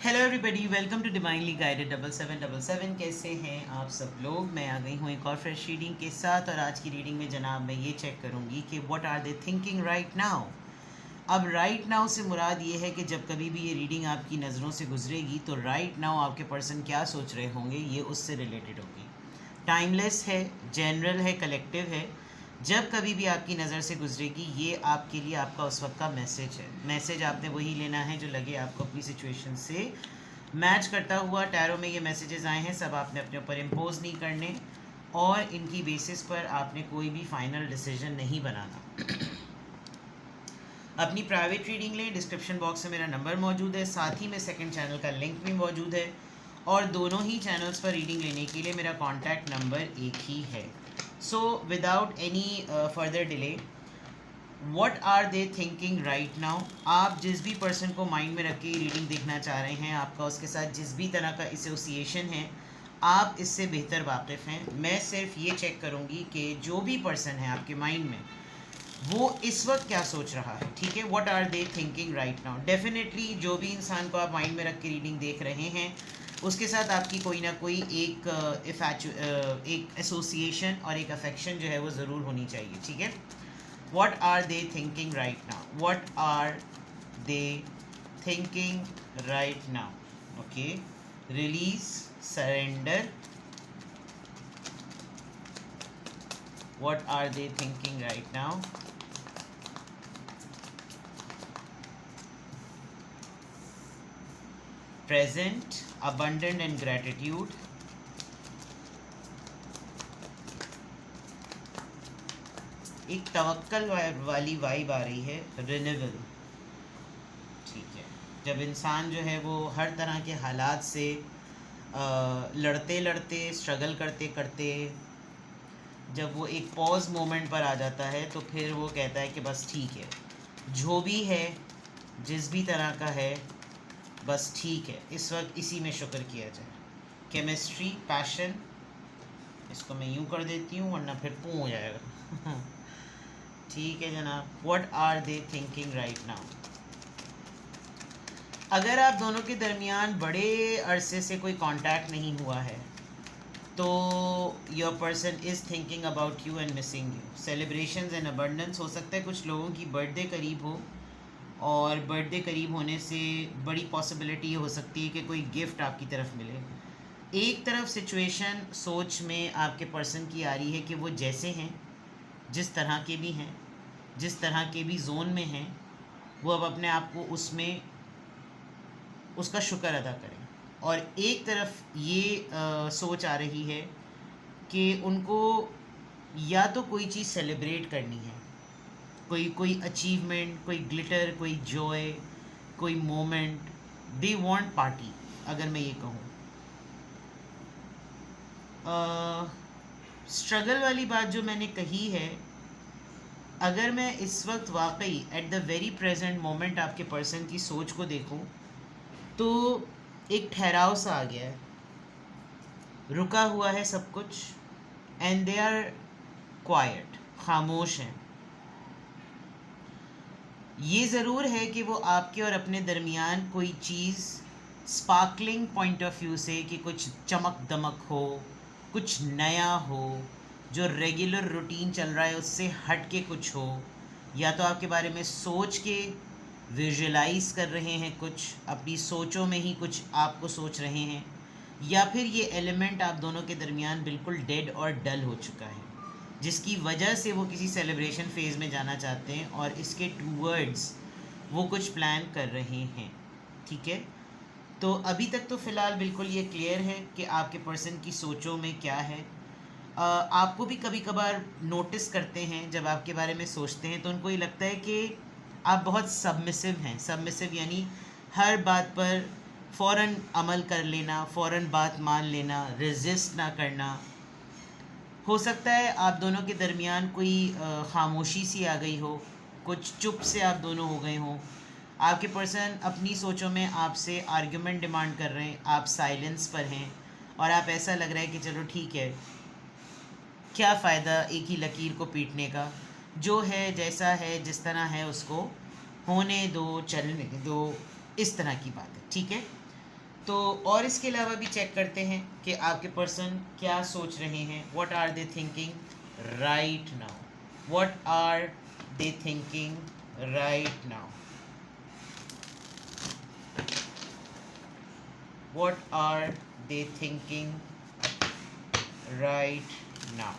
Hello everybody, welcome to divinely guided 7777। कैसे हैं आप सब लोग। मैं आ गई हूँ एक और फ्रेश रीडिंग के साथ, और आज की रीडिंग में जनाब मैं ये चेक करूँगी कि what are they thinking right now. अब राइट नाउ से मुराद ये है कि जब कभी भी ये रीडिंग आपकी नज़रों से गुजरेगी तो राइट नाउ आपके पर्सन क्या सोच रहे होंगे ये उससे रिलेटेड होगी। टाइमलेस है, जनरल है, कलेक्टिव है। जब कभी भी आपकी नज़र से गुजरेगी ये आपके लिए आपका उस वक्त का मैसेज है। मैसेज आपने वही लेना है जो लगे आपको अपनी सिचुएशन से मैच करता हुआ। टैरो में ये मैसेजेस आए हैं, सब आपने अपने ऊपर इम्पोज नहीं करने, और इनकी बेसिस पर आपने कोई भी फाइनल डिसीजन नहीं बनाना। अपनी प्राइवेट रीडिंग लें, डिस्क्रिप्शन बॉक्स में मेरा नंबर मौजूद है, साथ ही में सेकंड चैनल का लिंक भी मौजूद है, और दोनों ही चैनल्स पर रीडिंग लेने के लिए मेरा कॉन्टैक्ट नंबर एक ही है। So without any further delay, what are they thinking right now. आप जिस भी पर्सन को माइंड में रख के रीडिंग देखना चाह रहे हैं, आपका उसके साथ जिस भी तरह का एसोसिएशन है, आप इससे बेहतर वाकिफ़ हैं। मैं सिर्फ ये चेक करूँगी कि जो भी पर्सन है आपके माइंड में, वो इस वक्त क्या सोच रहा है। ठीक है, what are they thinking right now. Definitely जो भी इंसान को आप माइंड में रख के रीडिंग देख रहे हैं, उसके साथ आपकी कोई ना कोई एक एसोसिएशन और एक अफेक्शन जो है वो ज़रूर होनी चाहिए। ठीक है, what are they thinking right now, what are they thinking right now. Okay, release, surrender, what are they thinking right now. Present, abundant and gratitude, एक तवक्कल वाली वाइब आ रही है, रिन्यूअल। ठीक है, जब इंसान जो है वो हर तरह के हालात से लड़ते लड़ते, स्ट्रगल करते करते, जब वो एक पॉज मोमेंट पर आ जाता है तो फिर वो कहता है कि बस ठीक है, जो भी है, जिस भी तरह का है, बस ठीक है, इस वक्त इसी में शुक्र किया जाए। केमिस्ट्री, पैशन, इसको मैं यूँ कर देती हूँ वरना फिर पूँ हो जाएगा। ठीक है जनाब, what are they thinking right now. अगर आप दोनों के दरमियान बड़े अरसे से कोई कांटेक्ट नहीं हुआ है तो your person is thinking about you and missing you. Celebrations and abundance, हो सकता है कुछ लोगों की बर्थडे करीब हो, और बर्थडे करीब होने से बड़ी पॉसिबिलिटी हो सकती है कि कोई गिफ्ट आपकी तरफ मिले। एक तरफ सिचुएशन सोच में आपके पर्सन की आ रही है कि वो जैसे हैं, जिस तरह के भी हैं, जिस तरह के भी जोन में हैं, वो अब अपने आप को उसमें उसका शुक्र अदा करें। और एक तरफ ये सोच आ रही है कि उनको या तो कोई चीज़ सेलिब्रेट करनी है, कोई अचीवमेंट, कोई ग्लिटर, कोई जॉय, कोई मोमेंट, दे वांट पार्टी। अगर मैं ये कहूँ, स्ट्रगल वाली बात जो मैंने कही है, अगर मैं इस वक्त वाकई at the very present moment आपके पर्सन की सोच को देखूं तो एक ठहराव सा आ गया है, रुका हुआ है सब कुछ, एंड दे आर क्वाइट, खामोश हैं। ये ज़रूर है कि वो आपके और अपने दरमियान कोई चीज़ स्पार्कलिंग पॉइंट ऑफ व्यू से, कि कुछ चमक दमक हो, कुछ नया हो, जो रेगुलर रूटीन चल रहा है उससे हट के कुछ हो, या तो आपके बारे में सोच के विजुलाइज कर रहे हैं, कुछ अपनी सोचों में ही कुछ आपको सोच रहे हैं, या फिर ये एलिमेंट आप दोनों के दरमियान बिल्कुल डेड और डल हो चुका है, जिसकी वजह से वो किसी सेलिब्रेशन फेज़ में जाना चाहते हैं और इसके टूवर्ड्स वो कुछ प्लान कर रहे हैं। ठीक है, तो अभी तक तो फ़िलहाल बिल्कुल ये क्लियर है कि आपके पर्सन की सोचों में क्या है। आपको भी कभी कभार नोटिस करते हैं, जब आपके बारे में सोचते हैं तो उनको ये लगता है कि आप बहुत सबमिसिव हैं। सबमिसिव यानी हर बात पर फ़ौरन अमल कर लेना, फ़ौरन बात मान लेना, रेजिस्ट ना करना। हो सकता है आप दोनों के दरमियान कोई खामोशी सी आ गई हो, कुछ चुप से आप दोनों हो गए हों। आपके पर्सन अपनी सोचों में आपसे आर्ग्यूमेंट डिमांड कर रहे हैं, आप साइलेंस पर हैं, और आप ऐसा लग रहा है कि चलो ठीक है, क्या फ़ायदा एक ही लकीर को पीटने का, जो है जैसा है, जिस तरह है उसको होने दो, चलने दो, इस तरह की बात है। ठीक है, तो और इसके अलावा भी चेक करते हैं कि आपके पर्सन क्या सोच रहे हैं. What are they thinking right now. What are they thinking right now. What are they thinking right now?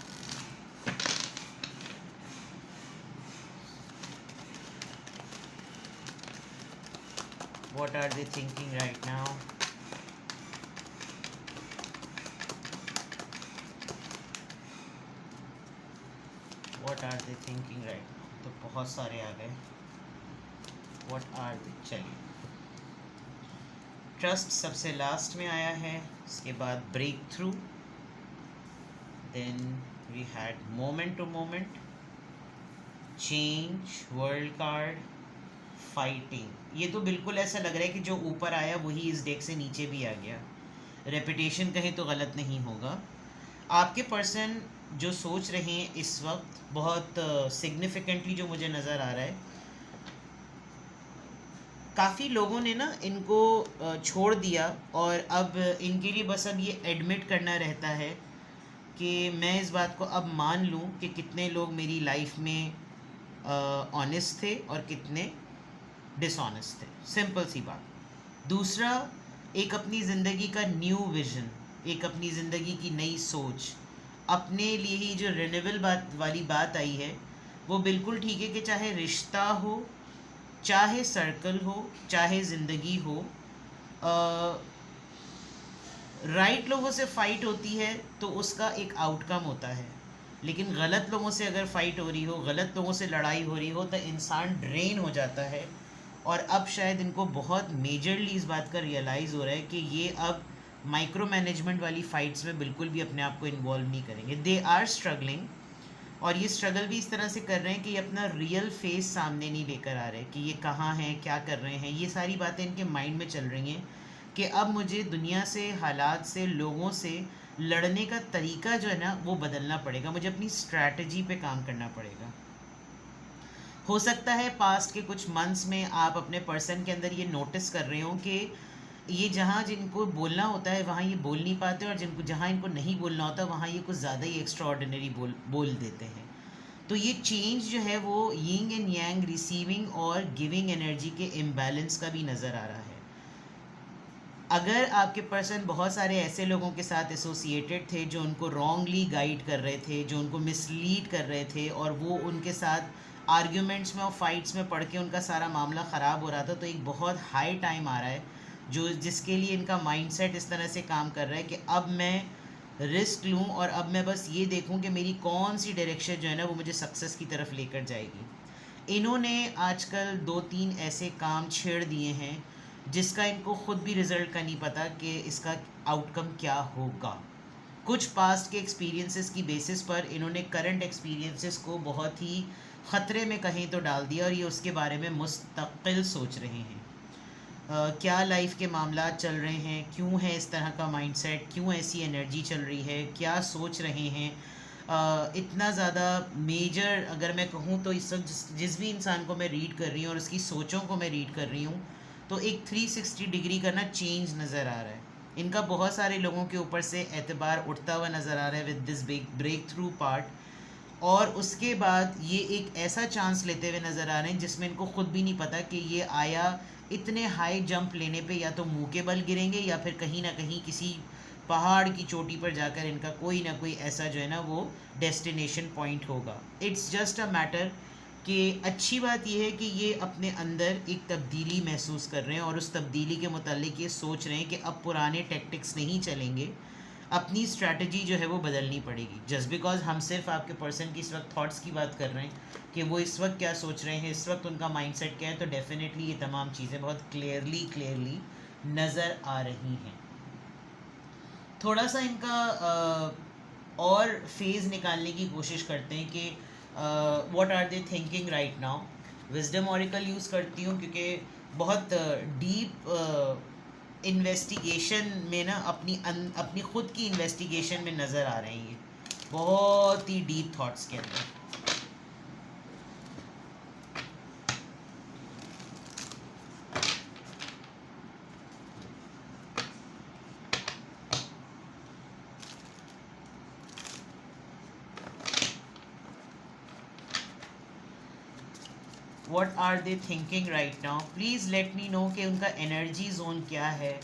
What are they thinking right now? What are they thinking right now? तो बहुत सारे आ गए. What are they? चलिए, trust सबसे last में आया है. इसके बाद break through, then we had moment to moment, change, world card, fighting. ये तो बिल्कुल ऐसा लग रहा है कि जो ऊपर आया वही इस डेक से नीचे भी आ गया. रेपिटेशन कहें तो गलत नहीं होगा. आपके पर्सन जो सोच रहे हैं इस वक्त बहुत सिग्निफिकेंटली जो मुझे नज़र आ रहा है, काफ़ी लोगों ने ना इनको छोड़ दिया और अब इनके लिए बस अब ये एडमिट करना रहता है कि मैं इस बात को अब मान लूँ कि कितने लोग मेरी लाइफ में ऑनेस्ट थे और कितने डिसऑनेस्ट थे. सिंपल सी बात. दूसरा, एक अपनी ज़िंदगी का न्यू विज़न, एक अपनी ज़िंदगी की नई सोच, अपने लिए ही जो रिन्यूएबल वाली बात आई है वो बिल्कुल ठीक है कि चाहे रिश्ता हो, चाहे सर्कल हो, चाहे ज़िंदगी हो, राइट लोगों से फ़ाइट होती है तो उसका एक आउटकम होता है. लेकिन गलत लोगों से अगर फ़ाइट हो रही हो, गलत लोगों से लड़ाई हो रही हो, तो इंसान ड्रेन हो जाता है. और अब शायद इनको बहुत मेजरली इस बात का रियलाइज़ हो रहा है कि ये अब माइक्रो मैनेजमेंट वाली फ़ाइट्स में बिल्कुल भी अपने आप को इन्वॉल्व नहीं करेंगे. दे आर स्ट्रगलिंग, और ये स्ट्रगल भी इस तरह से कर रहे हैं कि ये अपना रियल फेस सामने नहीं लेकर आ रहे कि ये कहाँ हैं, क्या कर रहे हैं. ये सारी बातें इनके माइंड में चल रही हैं कि अब मुझे दुनिया से, हालात से, लोगों से लड़ने का तरीका जो है ना वो बदलना पड़ेगा. मुझे अपनी स्ट्रैटेजी पे काम करना पड़ेगा. हो सकता है पास्ट के कुछ मंथ्स में आप अपने पर्सन के अंदर ये नोटिस कर रहे हो कि ये जहाँ जिनको बोलना होता है वहाँ ये बोल नहीं पाते, और जिनको जहाँ इनको नहीं बोलना होता वहाँ ये कुछ ज़्यादा ही एक्स्ट्रा ऑर्डिनरी बोल देते हैं. तो ये चेंज जो है वो यिंग एंड यांग, रिसीविंग और गिविंग एनर्जी के इम्बैलेंस का भी नज़र आ रहा है. अगर आपके पर्सन बहुत सारे ऐसे लोगों के साथ एसोसिएटेड थे जो उनको रॉन्गली गाइड कर रहे थे, जो उनको मिसलीड कर रहे थे, और वो उनके साथ आर्ग्यूमेंट्स में और फाइट्स में पढ़ के उनका सारा मामला ख़राब हो रहा था, तो एक बहुत हाई टाइम आ रहा है जो जिसके लिए इनका माइंडसेट इस तरह से काम कर रहा है कि अब मैं रिस्क लूँ और अब मैं बस ये देखूँ कि मेरी कौन सी डायरेक्शन जो है ना वो मुझे सक्सेस की तरफ लेकर जाएगी. इन्होंने आजकल 2-3 ऐसे काम छेड़ दिए हैं जिसका इनको ख़ुद भी रिज़ल्ट का नहीं पता कि इसका आउटकम क्या होगा. कुछ पास्ट के एक्सपीरियंसेस की बेसिस पर इन्होंने करंट एक्सपीरियंसेस को बहुत ही ख़तरे में कहीं तो डाल दिया और ये उसके बारे में मुस्तकिल सोच रहे हैं. क्या लाइफ के मामला चल रहे हैं, क्यों है इस तरह का माइंडसेट, क्यों ऐसी एनर्जी चल रही है, क्या सोच रहे हैं. इतना ज़्यादा मेजर अगर मैं कहूँ तो इस वक्त जिस भी इंसान को मैं रीड कर रही हूँ और उसकी सोचों को मैं रीड कर रही हूँ तो एक 360 डिग्री का ना चेंज नज़र आ रहा है. इनका बहुत सारे लोगों के ऊपर से एतबार उठता हुआ नज़र आ रहा है with this break through part. और उसके बाद ये एक ऐसा चांस लेते हुए नज़र आ रहे हैं जिसमें इनको ख़ुद भी नहीं पता कि ये आया इतने हाई जंप लेने पे या तो मुंह के बल गिरेंगे या फिर कहीं ना कहीं किसी पहाड़ की चोटी पर जाकर इनका कोई ना कोई ऐसा जो है ना वो डेस्टिनेशन पॉइंट होगा. इट्स जस्ट अ मैटर कि अच्छी बात यह है कि ये अपने अंदर एक तब्दीली महसूस कर रहे हैं और उस तब्दीली के मुतालिक ये सोच रहे हैं कि अब पुराने टैक्टिक्स नहीं चलेंगे, अपनी स्ट्रैटेजी जो है वो बदलनी पड़ेगी. जस्ट बिकॉज हम सिर्फ आपके पर्सन की इस वक्त थॉट्स की बात कर रहे हैं कि वो इस वक्त क्या सोच रहे हैं, इस वक्त उनका माइंडसेट क्या है, तो डेफिनेटली ये तमाम चीज़ें बहुत क्लियरली नज़र आ रही हैं. थोड़ा सा इनका और फेज़ निकालने की कोशिश करते हैं कि what are they thinking right now. Wisdom oracle use करती हूँ क्योंकि बहुत डीप इन्वेस्टिगेशन में ना अपनी ख़ुद की इन्वेस्टिगेशन में नज़र आ रहे हैं ये बहुत ही डीप थॉट्स के अंदर. What are they thinking right now, please let me know कि उनका एनर्जी जोन क्या है.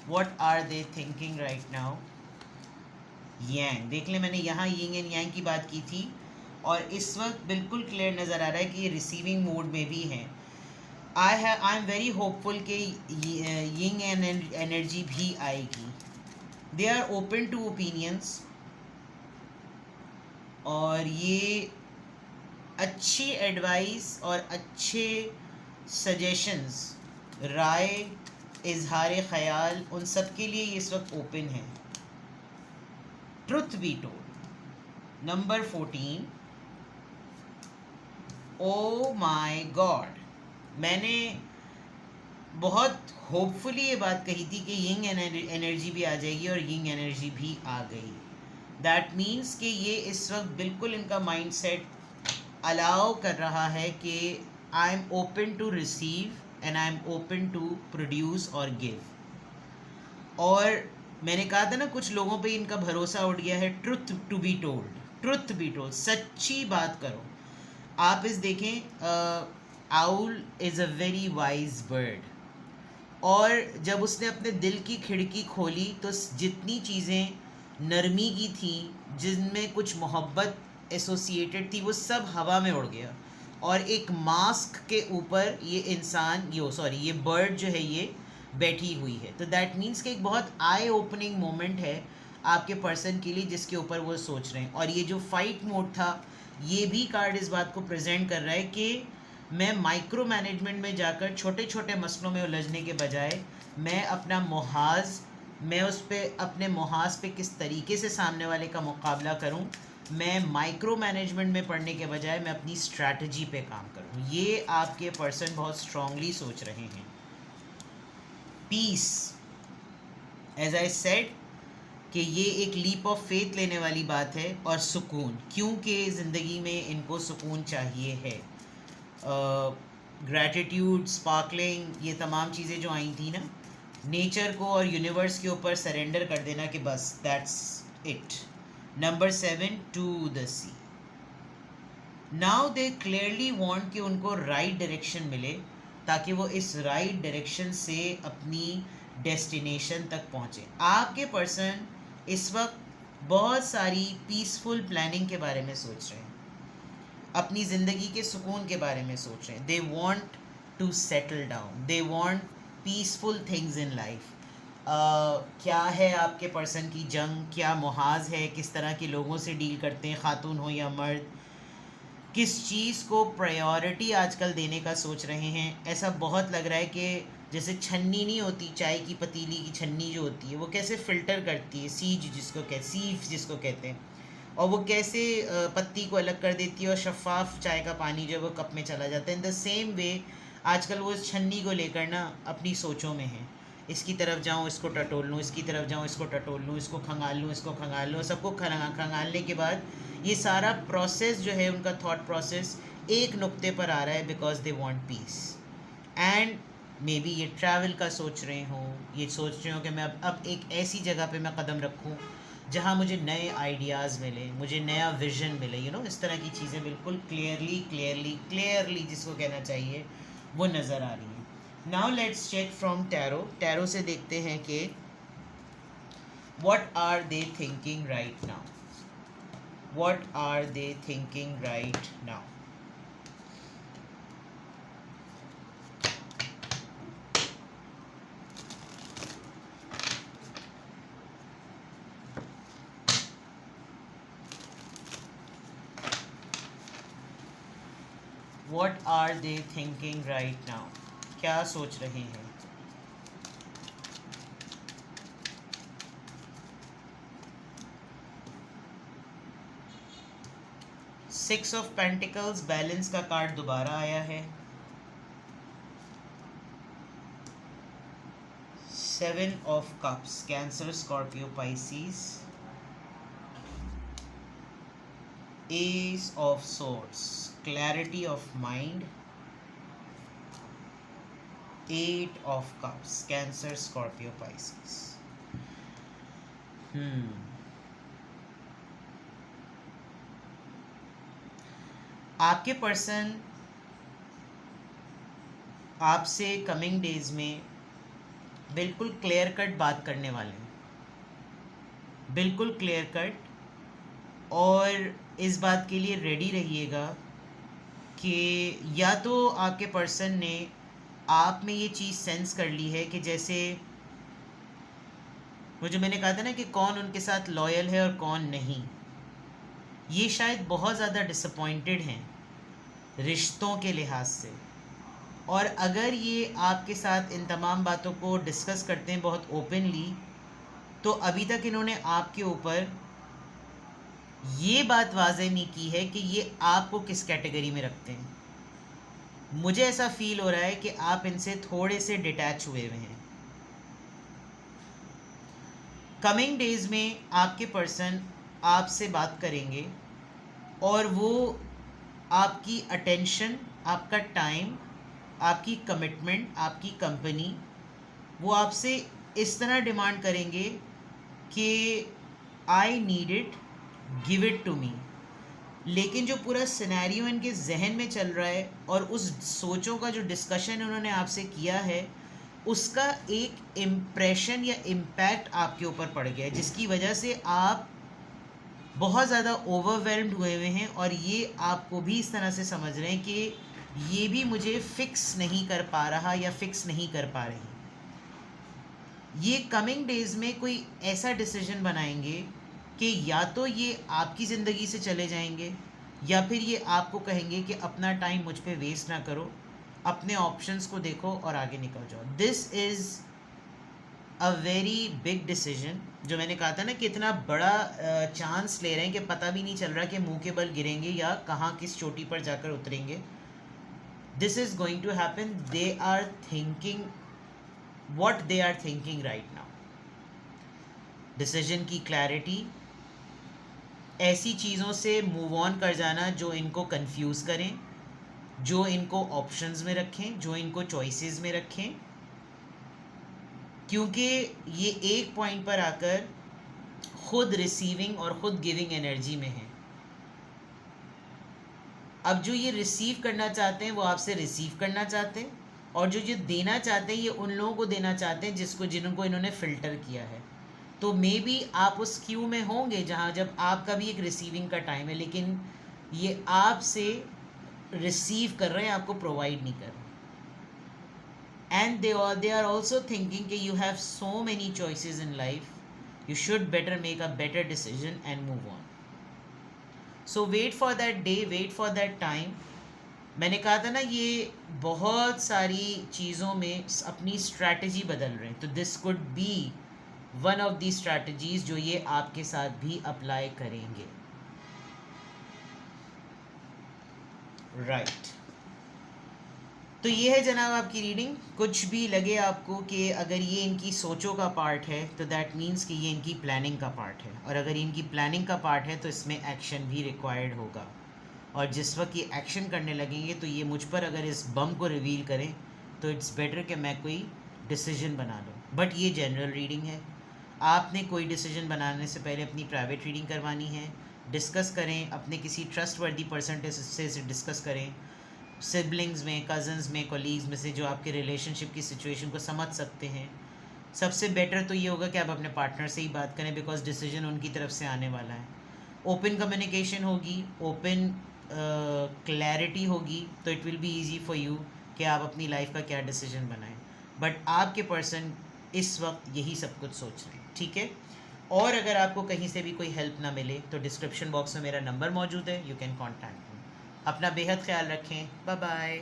What are they thinking right now. यांग, देख ले मैंने यहाँ यिंग एंड यांग की बात की थी और इस वक्त बिल्कुल क्लियर नज़र आ रहा है कि ये रिसीविंग मोड में भी हैं. आई एम वेरी होपफुल कि यिंग एंड एनर्जी भी आएगी. They are open to opinions और ये अच्छी एडवाइस और अच्छे सजेशंस, राय, इजहार ख्याल, उन सब के लिए ये इस वक्त ओपन है. Truth be told, number 14. Oh my god, मैंने बहुत होपफुली ये बात कही थी कि यिंग एनर्जी भी आ जाएगी और यिंग एनर्जी भी आ गई. दैट मीन्स कि ये इस वक्त बिल्कुल इनका माइंड सेट अलाउ कर रहा है कि I am open to receive and I am open to produce और गिव. और मैंने कहा था ना, कुछ लोगों पे इनका भरोसा उठ गया है. Truth to be told, truth be told, सच्ची बात करो. आप इस देखें, owl is a very wise bird. और जब उसने अपने दिल की खिड़की खोली तो जितनी चीज़ें नरमी की थी, जिनमें कुछ मोहब्बत एसोसिएटेड थी, वो सब हवा में उड़ गया. और एक मास्क के ऊपर ये इंसान, ये बर्ड जो है ये बैठी हुई है. तो दैट मीन्स कि एक बहुत आई ओपनिंग मोमेंट है आपके पर्सन के लिए जिसके ऊपर वो सोच रहे हैं. और ये जो फाइट मोड था, ये भी कार्ड इस बात को प्रेजेंट कर रहा है कि मैं माइक्रो मैनेजमेंट में जाकर छोटे छोटे मसलों में उलझने के बजाय मैं अपना मुहाज, मैं उस पर अपने मुहाज पे किस तरीके से सामने वाले का मुकाबला करूं, मैं माइक्रो मैनेजमेंट में पढ़ने के बजाय मैं अपनी स्ट्रैटेजी पे काम करूं. ये आपके पर्सन बहुत स्ट्रांगली सोच रहे हैं. पीस, एज आई सेड कि ये एक लीप ऑफ फेथ लेने वाली बात है. और सुकून, क्योंकि ज़िंदगी में इनको सुकून चाहिए है. ग्रैटिट्यूड, स्पार्कलिंग, ये तमाम चीज़ें जो आई थी ना, नेचर को और यूनिवर्स के ऊपर सरेंडर कर देना कि बस that's it. Number 7, to the C. Now they clearly want कि उनको राइट डायरेक्शन मिले ताकि वो इस राइट डायरेक्शन से अपनी डेस्टिनेशन तक पहुँचे. आपके पर्सन इस वक्त बहुत सारी पीसफुल प्लानिंग के बारे में सोच रहे हैं, अपनी ज़िंदगी के सुकून के बारे में सोच रहे हैं. They want to settle down, they want peaceful things in life. क्या है आपके पर्सन की जंग, क्या मुहाज है, किस तरह के लोगों से डील करते हैं, खातून हो या मर्द, किस चीज़ को प्रायोरिटी आजकल देने का सोच रहे हैं. ऐसा बहुत लग रहा है कि जैसे छन्नी नहीं होती, चाय की पतीली की छन्नी जो होती है, वो कैसे फ़िल्टर करती है, सीव जिसको कहते हैं, और वो कैसे पत्ती को अलग कर देती है और शफ़ाफ चाय का पानी जो है वो कप में चला जाता है. इन द सेम वे आजकल वो इस छन्नी को लेकर ना अपनी सोचों में है. इसकी तरफ जाऊँ, इसको टटोल लूँ, इसकी तरफ जाऊँ, इसको टटोल लूँ, इसको खंगाल लूँ, इसको खंगाल लूँ. सबको खंगालने के बाद ये सारा प्रोसेस जो है, उनका थॉट प्रोसेस एक नुक्ते पर आ रहा है because they want piece. And may be ये ट्रैवल का सोच रहे हों, ये सोच रहे हो कि मैं अब एक ऐसी जगह पे मैं कदम रखूं जहाँ मुझे नए आइडियाज़ मिले, मुझे नया विजन मिले. इस तरह की चीज़ें बिल्कुल क्लियरली जिसको कहना चाहिए वो नज़र आ रही हैं. Now let's check from tarot से देखते हैं कि what are they thinking right now. What are they thinking right now. What are they thinking right now? क्या सोच रहे हैं. सिक्स ऑफ पेंटिकल्स, बैलेंस का कार्ड दोबारा आया है. 7 of cups, cancer, Scorpio, Pisces. Ace of Swords, clarity of mind. 8 of Cups, Cancer, Scorpio, Pisces. आपके person आपसे कमिंग डेज में बिल्कुल क्लियर कट बात करने वाले हैं, बिल्कुल क्लियर कट। और इस बात के लिए रेडी रहिएगा कि या तो आपके पर्सन ने आप में ये चीज़ सेंस कर ली है कि जैसे वो जो मैंने कहा था ना कि कौन उनके साथ लॉयल है और कौन नहीं, ये शायद बहुत ज़्यादा डिसअपॉइंटेड हैं रिश्तों के लिहाज से। और अगर ये आपके साथ इन तमाम बातों को डिस्कस करते हैं बहुत ओपनली, तो अभी तक इन्होंने आपके ऊपर ये बात वाज़ेह नहीं की है कि ये आपको किस कैटेगरी में रखते हैं। मुझे ऐसा फील हो रहा है कि आप इनसे थोड़े से डिटैच हुए हुए हैं। कमिंग डेज में आपके पर्सन आपसे बात करेंगे और वो आपकी अटेंशन, आपका टाइम, आपकी कमिटमेंट, आपकी कंपनी, वो आपसे इस तरह डिमांड करेंगे कि I need it, give it to me. लेकिन जो पूरा सिनेरियो इनके जहन में चल रहा है और उस सोचों का जो डिस्कशन उन्होंने आपसे किया है, उसका एक इम्प्रेशन या इम्पैक्ट आपके ऊपर पड़ गया है, जिसकी वजह से आप बहुत ज़्यादा ओवरवेल्म्ड हुए हुए हैं और ये आपको भी इस तरह से समझ रहे हैं कि ये भी मुझे फिक्स नहीं कर पा रहा या फिक्स नहीं कर पा रही। ये कमिंग डेज में कोई ऐसा डिसीजन बनाएंगे कि या तो ये आपकी ज़िंदगी से चले जाएंगे या फिर ये आपको कहेंगे कि अपना टाइम मुझ पे वेस्ट ना करो, अपने ऑप्शंस को देखो और आगे निकल जाओ। This is a very big decision. जो मैंने कहा था ना कि इतना बड़ा चांस ले रहे हैं कि पता भी नहीं चल रहा कि मुंह के बल गिरेंगे या कहाँ किस चोटी पर जाकर उतरेंगे। This is going to happen. They are thinking what they are thinking right now। Decision की क्लैरिटी, ऐसी चीज़ों से मूव ऑन कर जाना जो इनको कंफ्यूज करें, जो इनको ऑप्शंस में रखें, जो इनको चॉइसेस में रखें, क्योंकि ये एक पॉइंट पर आकर खुद रिसीविंग और खुद गिविंग एनर्जी में है। अब जो ये रिसीव करना चाहते हैं वो आपसे रिसीव करना चाहते हैं, और जो जो देना चाहते हैं ये उन लोगों को देना चाहते हैं जिनको इन्होंने फ़िल्टर किया है। तो मे बी आप उस क्यू में होंगे जहाँ जब आपका भी एक रिसीविंग का टाइम है, लेकिन ये आपसे रिसीव कर रहे हैं, आपको प्रोवाइड नहीं कर रहे। And they are also thinking कि you have so many choices in life, you should better make a better decision and move on. So wait for that day, wait for that time. मैंने कहा था ना ये बहुत सारी चीज़ों में अपनी स्ट्रैटेजी बदल रहे हैं, तो this could be one of the strategies जो ये आपके साथ भी अप्लाई करेंगे। राइट। तो ये है जनाब आपकी रीडिंग। कुछ भी लगे आपको कि अगर ये इनकी सोचों का पार्ट है तो दैट मीन्स कि ये इनकी प्लानिंग का पार्ट है, और अगर इनकी प्लानिंग का पार्ट है तो इसमें एक्शन भी रिक्वायर्ड होगा। और जिस वक्त ये एक्शन करने लगेंगे तो ये मुझ पर अगर इस बम को रिवील करें तो इट्स बेटर कि मैं कोई डिसीजन बना लूँ। बट ये जनरल रीडिंग है, आपने कोई डिसीजन बनाने से पहले अपनी प्राइवेट रीडिंग करवानी है। डिस्कस करें, अपने किसी ट्रस्ट वर्दी पर्सन से डिस्कस करें, सिबलिंग्स में, कज़न्स में, कोलीग्स में से जो आपके रिलेशनशिप की सिचुएशन को समझ सकते हैं। सबसे बेटर तो ये होगा कि आप अपने पार्टनर से ही बात करें, बिकॉज डिसीजन उनकी तरफ से आने वाला है। ओपन कम्युनिकेशन होगी, ओपन क्लैरिटी होगी, तो it will be easy for you कि आप अपनी लाइफ का क्या डिसीजन बनाएं। बट आपके पर्सन इस वक्त यही सब कुछ सोच रहे हैं, ठीक है। और अगर आपको कहीं से भी कोई हेल्प ना मिले तो डिस्क्रिप्शन बॉक्स में मेरा नंबर मौजूद है, यू कैन कॉन्टैक्ट मी। अपना बेहद ख्याल रखें, बाय बाय।